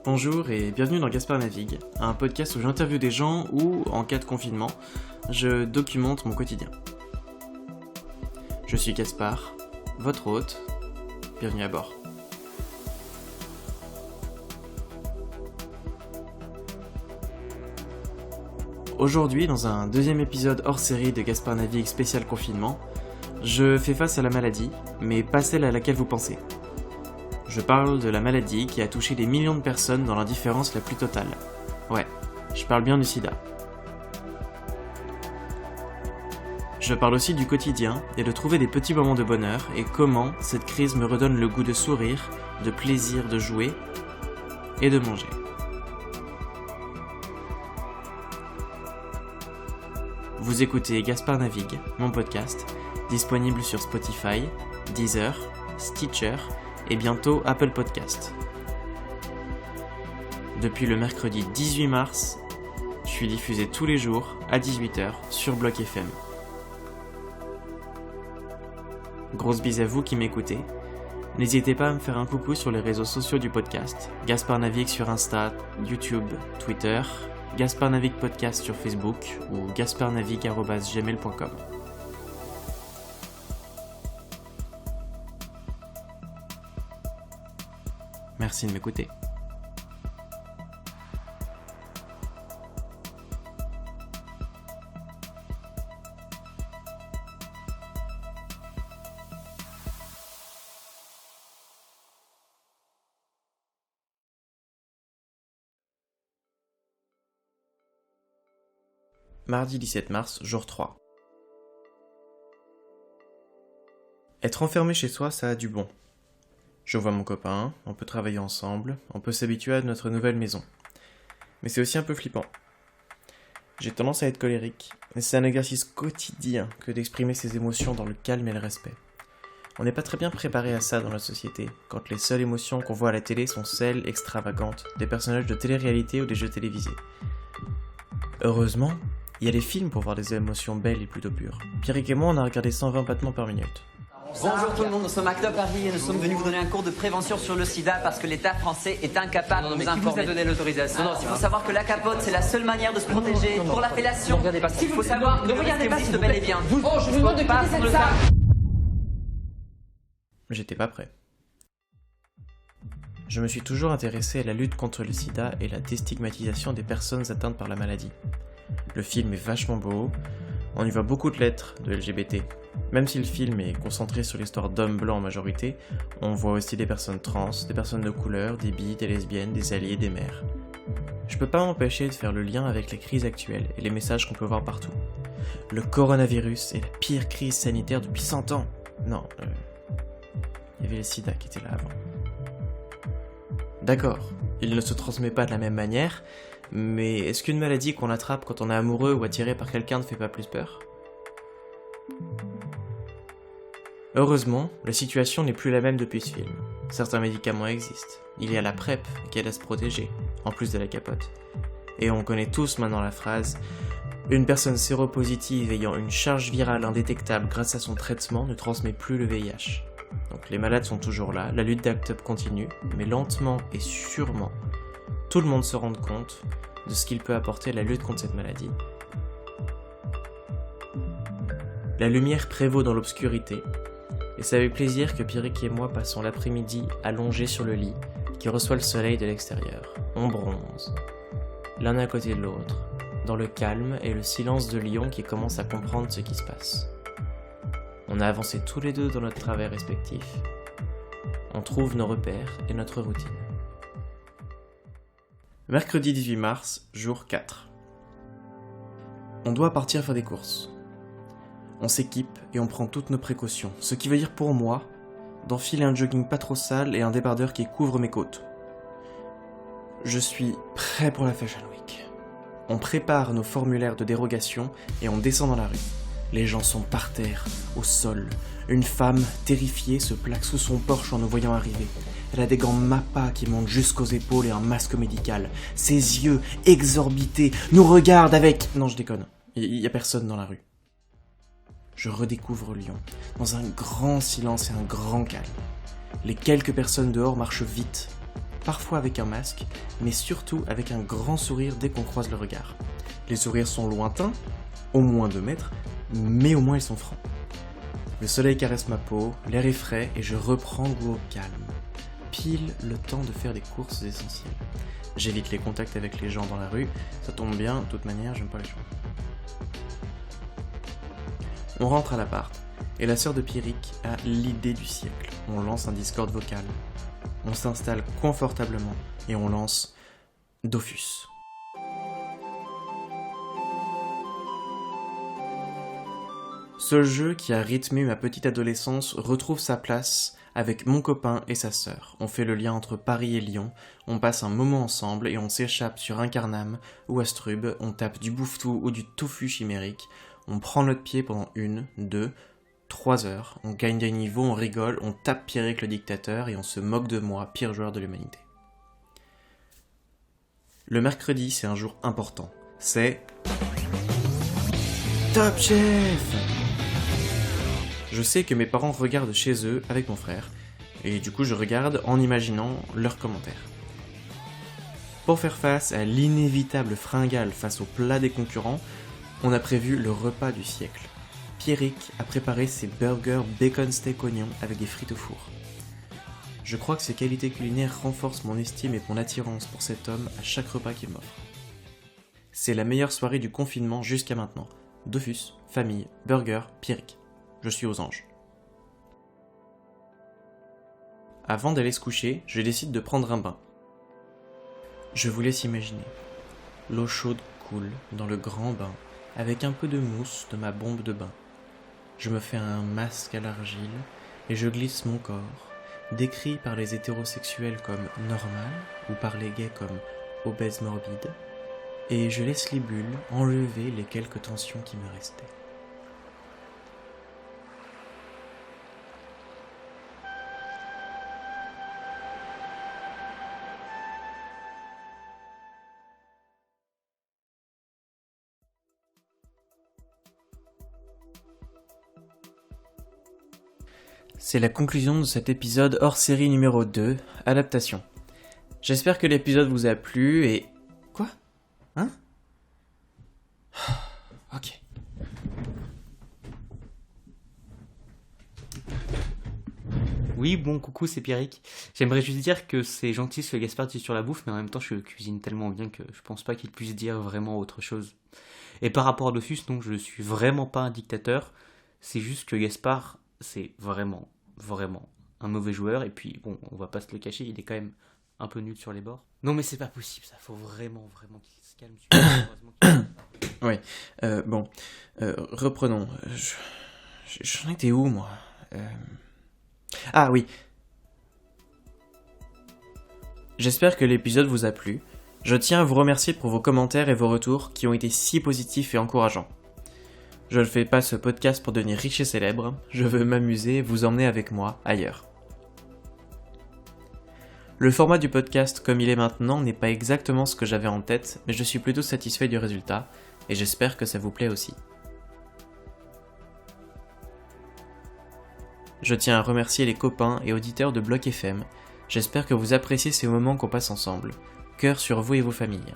Bonjour et bienvenue dans Gaspard Navigue, un podcast où j'interviewe des gens ou, en cas de confinement, je documente mon quotidien. Je suis Gaspard, votre hôte, bienvenue à bord. Aujourd'hui, dans un deuxième épisode hors série de Gaspard Navigue spécial confinement, je fais face à la maladie, mais pas celle à laquelle vous pensez. Je parle de la maladie qui a touché des millions de personnes dans l'indifférence la plus totale. Ouais, je parle bien du sida. Je parle aussi du quotidien et de trouver des petits moments de bonheur et comment cette crise me redonne le goût de sourire, de plaisir de jouer et de manger. Vous écoutez Gaspard Navigue, mon podcast, disponible sur Spotify, Deezer, Stitcher et bientôt Apple Podcast. Depuis le mercredi 18 mars, je suis diffusé tous les jours à 18h sur Bloc FM. Grosse bise à vous qui m'écoutez. N'hésitez pas à me faire un coucou sur les réseaux sociaux du podcast, Gaspard Navigue sur Insta, YouTube, Twitter, Gaspard Navigue Podcast sur Facebook ou gaspardnavigue@gmail.com. Merci de m'écouter. Mardi 17 mars, jour 3. Être enfermé chez soi, ça a du bon. Je vois mon copain, on peut travailler ensemble, on peut s'habituer à notre nouvelle maison. Mais c'est aussi un peu flippant. J'ai tendance à être colérique, et c'est un exercice quotidien que d'exprimer ses émotions dans le calme et le respect. On n'est pas très bien préparé à ça dans notre société, quand les seules émotions qu'on voit à la télé sont celles extravagantes, des personnages de télé-réalité ou des jeux télévisés. Heureusement, il y a des films pour voir des émotions belles et plutôt pures. Pierrick et moi, on a regardé 120 battements par minute. Bonjour tout le monde, nous sommes Acte Paris et nous sommes venus vous donner un cours de prévention sur le sida parce que l'État français est incapable de nous informer. Qui vous a donné l'autorisation? Il faut savoir que la capote, c'est la seule manière de se protéger. Pour la fellation, il faut savoir que ne regardez pas bel et bien. Je vous demande de quitter cette salle. J'étais pas prêt. Je me suis toujours intéressé à la lutte contre le sida et la déstigmatisation des personnes atteintes par la maladie. Le film est vachement beau, on y voit beaucoup de lettres de LGBT. Même si le film est concentré sur l'histoire d'hommes blancs en majorité, on voit aussi des personnes trans, des personnes de couleur, des bi, des lesbiennes, des alliés, des mères. Je peux pas m'empêcher de faire le lien avec la crise actuelle et les messages qu'on peut voir partout. Le coronavirus est la pire crise sanitaire depuis 100 ans. Non, il y avait le sida qui était là avant. D'accord, il ne se transmet pas de la même manière, mais est-ce qu'une maladie qu'on attrape quand on est amoureux ou attiré par quelqu'un ne fait pas plus peur ? Heureusement, la situation n'est plus la même depuis ce film. Certains médicaments existent. Il y a la PrEP qui aide à se protéger, en plus de la capote. Et on connaît tous maintenant la phrase « Une personne séropositive ayant une charge virale indétectable grâce à son traitement ne transmet plus le VIH ». Donc les malades sont toujours là, la lutte d'Act Up continue, mais lentement et sûrement, tout le monde se rend compte de ce qu'il peut apporter la lutte contre cette maladie. La lumière prévaut dans l'obscurité, et ça fait plaisir que Pierrick et moi passons l'après-midi allongés sur le lit, qui reçoit le soleil de l'extérieur. On bronze, l'un à côté de l'autre, dans le calme et le silence de Lyon qui commence à comprendre ce qui se passe. On a avancé tous les deux dans notre travail respectif. On trouve nos repères et notre routine. Mercredi 18 mars, jour 4. On doit partir faire des courses. On s'équipe et on prend toutes nos précautions, ce qui veut dire pour moi d'enfiler un jogging pas trop sale et un débardeur qui couvre mes côtes. Je suis prêt pour la Fashion Week. On prépare nos formulaires de dérogation et on descend dans la rue. Les gens sont par terre, au sol. Une femme, terrifiée, se plaque sous son Porsche en nous voyant arriver. Elle a des gants Mappa qui montent jusqu'aux épaules et un masque médical. Ses yeux, exorbités, nous regardent avec... Non, je déconne. Il y a personne dans la rue. Je redécouvre Lyon, dans un grand silence et un grand calme. Les quelques personnes dehors marchent vite. parfois avec un masque, mais surtout avec un grand sourire dès qu'on croise le regard. Les sourires sont lointains, au moins 2 mètres, mais au moins ils sont francs. Le soleil caresse ma peau, l'air est frais et je reprends goût au calme. Pile le temps de faire les courses essentielles. J'évite les contacts avec les gens dans la rue, ça tombe bien, de toute manière j'aime pas les gens. On rentre à l'appart, et la sœur de Pierrick a l'idée du siècle. On lance un Discord vocal. On s'installe confortablement et on lance Dofus. Ce jeu qui a rythmé ma petite adolescence retrouve sa place avec mon copain et sa sœur. On fait le lien entre Paris et Lyon, on passe un moment ensemble et on s'échappe sur Incarnam ou Astrub, on tape du bouffetou ou du tofu chimérique, on prend notre pied pendant 1, 2, 3 heures, on gagne des niveaux, on rigole, on tape Pierrick le dictateur et on se moque de moi, pire joueur de l'humanité. Le mercredi, c'est un jour important. C'est Top Chef! Je sais que mes parents regardent chez eux avec mon frère, et du coup je regarde en imaginant leurs commentaires. Pour faire face à l'inévitable fringale face au plat des concurrents, on a prévu le repas du siècle. Pierrick a préparé ses burgers bacon steak oignon avec des frites au four. Je crois que ses qualités culinaires renforcent mon estime et mon attirance pour cet homme à chaque repas qu'il m'offre. C'est la meilleure soirée du confinement jusqu'à maintenant. Dofus, famille, burger, Pierrick. Je suis aux anges. Avant d'aller se coucher, je décide de prendre un bain. Je vous laisse imaginer. L'eau chaude coule dans le grand bain, avec un peu de mousse de ma bombe de bain. Je me fais un masque à l'argile et je glisse mon corps, décrit par les hétérosexuels comme normal ou par les gays comme obèse morbide, et je laisse les bulles enlever les quelques tensions qui me restaient. C'est la conclusion de cet épisode hors série numéro 2, adaptation. J'espère que l'épisode vous a plu et... Quoi ? Hein ? Ok. Oui, bon, coucou, c'est Pierrick. J'aimerais juste dire que c'est gentil ce que Gaspard dit sur la bouffe, mais en même temps, je cuisine tellement bien que je pense pas qu'il puisse dire vraiment autre chose. Et par rapport à Dofus, non, je suis vraiment pas un dictateur. C'est juste que Gaspard, c'est vraiment un mauvais joueur. Et puis, bon, on va pas se le cacher, il est quand même un peu nul sur les bords. Non, mais c'est pas possible, ça. Faut vraiment qu'il se calme. Oui, reprenons. J'en étais où, moi ? Ah oui. J'espère que l'épisode vous a plu. Je tiens à vous remercier pour vos commentaires et vos retours qui ont été si positifs et encourageants. Je ne fais pas ce podcast pour devenir riche et célèbre, je veux m'amuser et vous emmener avec moi ailleurs. Le format du podcast comme il est maintenant n'est pas exactement ce que j'avais en tête, mais je suis plutôt satisfait du résultat, et j'espère que ça vous plaît aussi. Je tiens à remercier les copains et auditeurs de Bloc FM, j'espère que vous appréciez ces moments qu'on passe ensemble. Cœur sur vous et vos familles.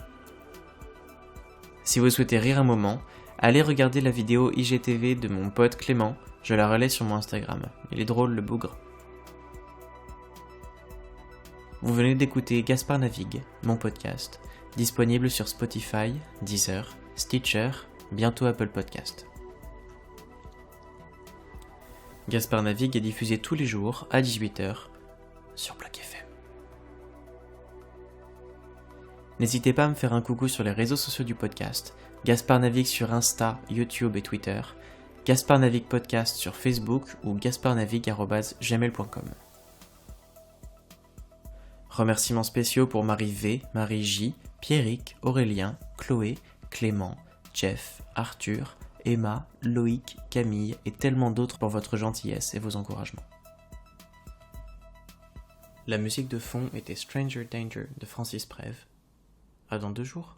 Si vous souhaitez rire un moment, allez regarder la vidéo IGTV de mon pote Clément, je la relais sur mon Instagram. Il est drôle le bougre. Vous venez d'écouter Gaspard Navigue, mon podcast, disponible sur Spotify, Deezer, Stitcher, bientôt Apple Podcast. Gaspard Navigue est diffusé tous les jours à 18h sur Bloc FM. N'hésitez pas à me faire un coucou sur les réseaux sociaux du podcast, Gaspard Navigue sur Insta, YouTube et Twitter, Gaspard Navigue Podcast sur Facebook ou gaspardnavigue@gmail.com. Remerciements spéciaux pour Marie V, Marie J, Pierrick, Aurélien, Chloé, Clément, Jeff, Arthur, Emma, Loïc, Camille et tellement d'autres pour votre gentillesse et vos encouragements. La musique de fond était Stranger Danger de Francis Preve. À dans 2 jours.